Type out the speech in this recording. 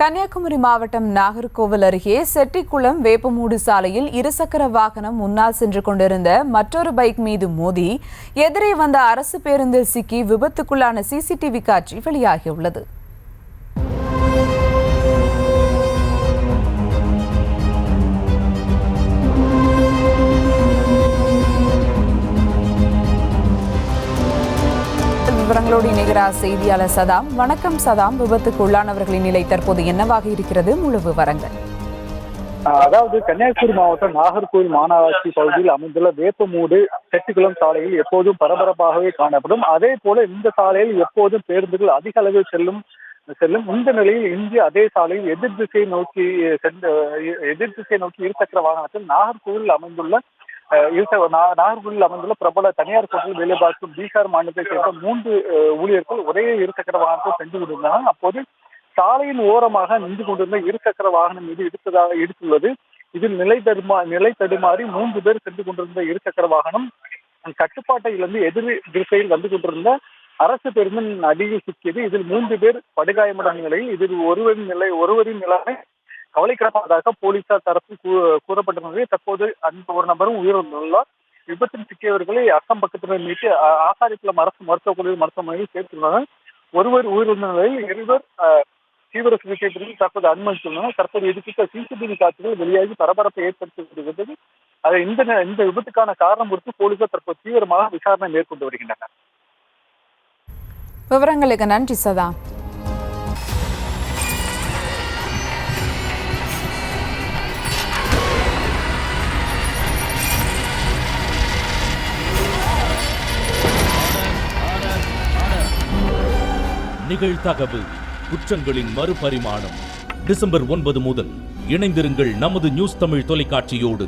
கன்னியாகுமரி மாவட்டம் நாகர்கோவில் அருகே செட்டிக்குளம் வேப்பமூடு சாலையில் இருசக்கர வாகனம் முன்னால் சென்று கொண்டிருந்த மற்றொரு பைக் மீது மோதி எதிரே வந்த அரசு பேருந்தில் சிக்கி விபத்துக்குள்ளான சிசிடிவி காட்சி வெளியாகியுள்ளது. விவரங்களோடு இணைகிறார் செய்தியாளர் சதாம். வணக்கம் சதாம். விபத்துக்கு உள்ளானவர்களின் நிலை தற்போது என்னவாக இருக்கிறது? முழு விவரங்கள். அதாவது கன்னியாகுமரி மாவட்டம் நாகர்கோவில் மாநகராட்சி பகுதியில் அமைந்துள்ள வேப்பமூடு செட்டிக்குளம் சாலையில் எப்போதும் பரபரப்பாகவே காணப்படும். அதே போல இந்த சாலையில் எப்போதும் பேருந்துகள் அதிக அளவில் செல்லும். இந்த நிலையில் இன்று அதே சாலையில் எதிர் திசையை நோக்கி இருசக்கர வாகனத்தில் நாகர்கோவில் அமைந்துள்ள பிரபல தனியார் ஹோட்டலில் வேலை பார்க்கும் பீகார் மாநிலத்தை சேர்ந்த 3 ஊழியர்கள் ஒரே இருசக்கர வாகனத்தில் சென்று கொண்டிருந்தனர். அப்போது சாலையின் ஓரமாக நின்று கொண்டிருந்த இருசக்கர வாகனம் மீது இடித்துள்ளது. இதில் நிலை தடுமாறி 3 பேர் சென்று கொண்டிருந்த இருசக்கர வாகனம் கட்டுப்பாட்டை இழந்து எதிர் திசையில் வந்து கொண்டிருந்த அரசு பேருந்தின் அடியில் சிக்கியது. இதில் 3 பேர் படுகாயமடைந்த நிலையில் இதில் ஒருவரின் நிலைமை கவலைக்கிடப்பட்டதாக போலீசார் தரப்பில் கூறப்பட்டிருந்தது. தற்போது அந்த ஒரு நபரும் உயிரிழந்துள்ளார். விபத்தில் சிக்கியவர்களை அக்கம் பக்கத்தினர் மீட்டு ஆசாரிக்குளம் அரசு மருத்துவமனையில் சேர்த்துள்ளனர். ஒருவர் உயிரிழந்த நிலையில் 2 தீவிர சிகிச்சை பிரிவில் தற்போது அனுமதித்துள்ளனர். தற்போது இது குறித்த சிசிடிவி காட்சிகள் வெளியாகி பரபரப்பை ஏற்படுத்தி வருகிறது. இந்த விபத்துக்கான காரணம் குறித்து போலீசார் தற்போது தீவிரமாக விசாரணை மேற்கொண்டு வருகின்றனர். விவரங்களுக்கு நன்றி சதா. நிகழ்தகவு குற்றங்களின் மறுபரிமாணம். டிசம்பர் 9 முதல் இணைந்திருங்கள் நமது நியூஸ் தமிழ் தொலைக்காட்சியோடு.